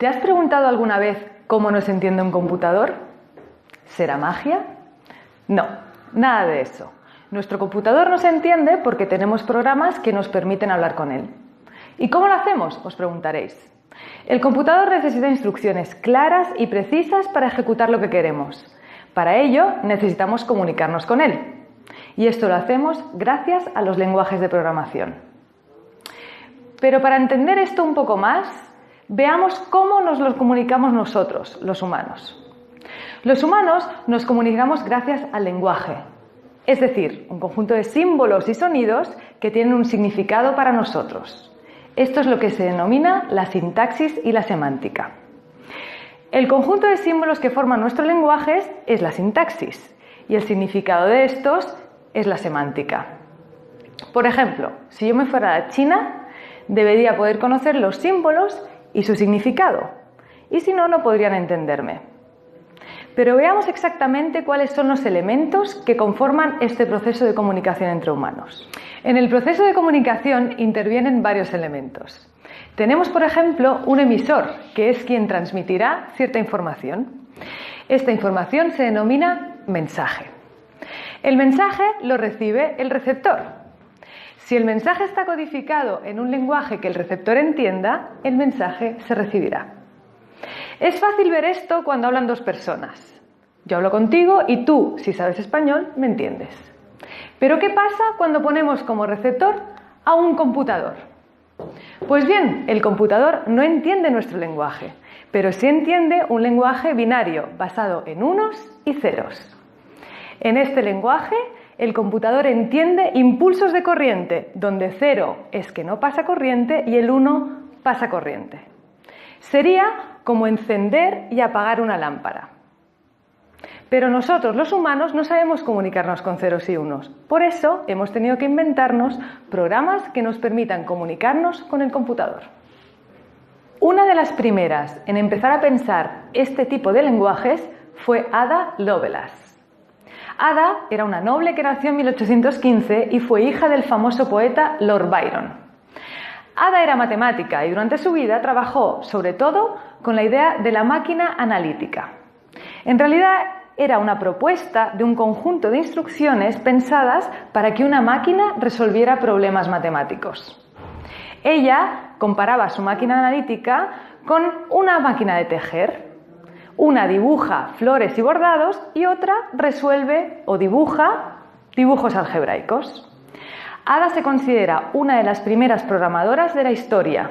¿Te has preguntado alguna vez cómo nos entiende un computador? ¿Será magia? No, nada de eso. Nuestro computador nos entiende porque tenemos programas que nos permiten hablar con él. ¿Y cómo lo hacemos?, os preguntaréis. El computador necesita instrucciones claras y precisas para ejecutar lo que queremos. Para ello, necesitamos comunicarnos con él. Y esto lo hacemos gracias a los lenguajes de programación. Pero para entender esto un poco más, veamos cómo nos lo comunicamos nosotros, los humanos. Los humanos nos comunicamos gracias al lenguaje, es decir, un conjunto de símbolos y sonidos que tienen un significado para nosotros. Esto es lo que se denomina la sintaxis y la semántica. El conjunto de símbolos que forman nuestros lenguajes es la sintaxis y el significado de estos es la semántica. Por ejemplo, si yo me fuera a China, debería poder conocer los símbolos y su significado, y si no, no podrían entenderme. Pero veamos exactamente cuáles son los elementos que conforman este proceso de comunicación entre humanos. En el proceso de comunicación intervienen varios elementos. Tenemos, por ejemplo, un emisor, que es quien transmitirá cierta información. Esta información se denomina mensaje. El mensaje lo recibe el receptor. Si el mensaje está codificado en un lenguaje que el receptor entienda, el mensaje se recibirá. Es fácil ver esto cuando hablan dos personas. Yo hablo contigo y tú, si sabes español, me entiendes. Pero ¿qué pasa cuando ponemos como receptor a un computador? Pues bien, el computador no entiende nuestro lenguaje, pero sí entiende un lenguaje binario basado en unos y ceros. En este lenguaje, el computador entiende impulsos de corriente, donde 0 es que no pasa corriente y el 1 pasa corriente. Sería como encender y apagar una lámpara. Pero nosotros, los humanos, no sabemos comunicarnos con ceros y unos. Por eso hemos tenido que inventarnos programas que nos permitan comunicarnos con el computador. Una de las primeras en empezar a pensar este tipo de lenguajes fue Ada Lovelace. Ada era una noble que nació en 1815 y fue hija del famoso poeta Lord Byron. Ada era matemática y durante su vida trabajó sobre todo con la idea de la máquina analítica. En realidad era una propuesta de un conjunto de instrucciones pensadas para que una máquina resolviera problemas matemáticos. Ella comparaba su máquina analítica con una máquina de tejer. Una dibuja flores y bordados y otra resuelve o dibuja dibujos algebraicos. Ada se considera una de las primeras programadoras de la historia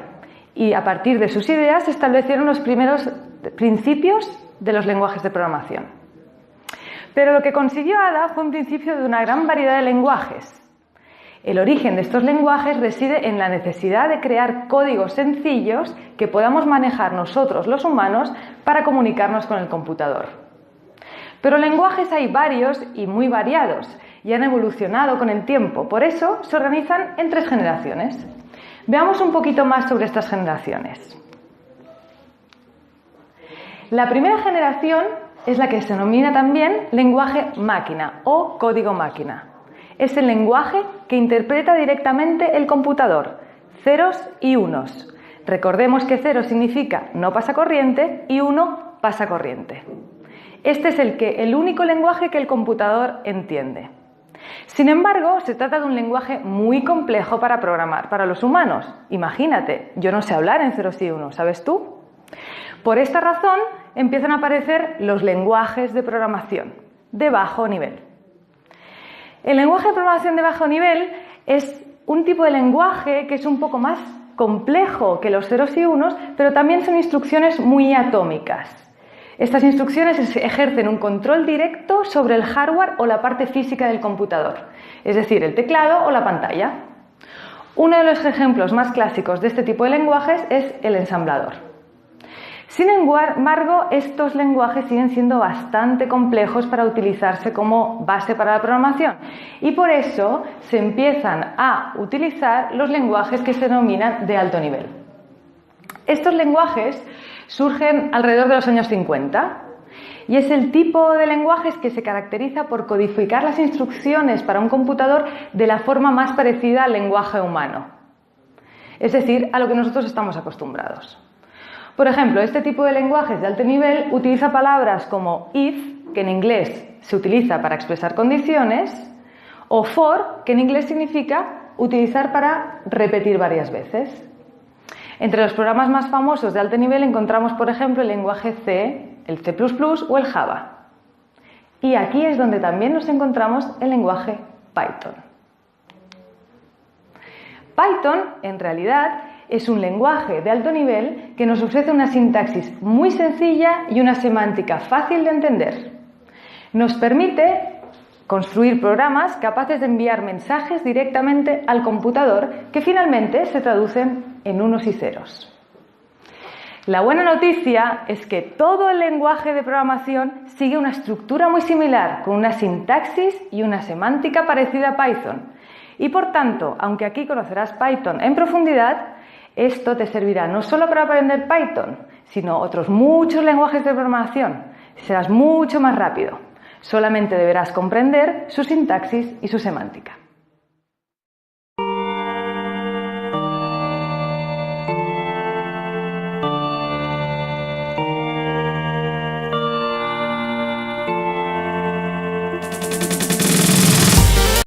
y a partir de sus ideas se establecieron los primeros principios de los lenguajes de programación. Pero lo que consiguió Ada fue un principio de una gran variedad de lenguajes. El origen de estos lenguajes reside en la necesidad de crear códigos sencillos que podamos manejar nosotros, los humanos, para comunicarnos con el computador. Pero lenguajes hay varios y muy variados y han evolucionado con el tiempo. Por eso se organizan en 3 generaciones. Veamos un poquito más sobre estas generaciones. La primera generación es la que se denomina también lenguaje máquina o código máquina. Es el lenguaje que interpreta directamente el computador, ceros y unos. Recordemos que 0 significa no pasa corriente y 1 pasa corriente. Este es el único lenguaje que el computador entiende. Sin embargo, se trata de un lenguaje muy complejo para programar para los humanos. Imagínate, yo no sé hablar en ceros y unos, ¿sabes tú? Por esta razón empiezan a aparecer los lenguajes de programación de bajo nivel. El lenguaje de programación de bajo nivel es un tipo de lenguaje que es un poco más complejo que los ceros y unos, pero también son instrucciones muy atómicas. Estas instrucciones ejercen un control directo sobre el hardware o la parte física del computador, es decir, el teclado o la pantalla. Uno de los ejemplos más clásicos de este tipo de lenguajes es el ensamblador. Sin embargo, estos lenguajes siguen siendo bastante complejos para utilizarse como base para la programación y por eso se empiezan a utilizar los lenguajes que se denominan de alto nivel. Estos lenguajes surgen alrededor de los años 50 y es el tipo de lenguajes que se caracteriza por codificar las instrucciones para un computador de la forma más parecida al lenguaje humano, es decir, a lo que nosotros estamos acostumbrados. Por ejemplo, este tipo de lenguajes de alto nivel utiliza palabras como if, que en inglés se utiliza para expresar condiciones, o for, que en inglés significa utilizar para repetir varias veces. Entre los programas más famosos de alto nivel encontramos, por ejemplo, el lenguaje C, el C++ o el Java. Y aquí es donde también nos encontramos el lenguaje Python. Python, en realidad, es un lenguaje de alto nivel que nos ofrece una sintaxis muy sencilla y una semántica fácil de entender. Nos permite construir programas capaces de enviar mensajes directamente al computador que finalmente se traducen en unos y ceros. La buena noticia es que todo el lenguaje de programación sigue una estructura muy similar, con una sintaxis y una semántica parecida a Python. Y por tanto, aunque aquí conocerás Python en profundidad, esto te servirá no solo para aprender Python, sino otros muchos lenguajes de programación. Serás mucho más rápido. Solamente deberás comprender su sintaxis y su semántica.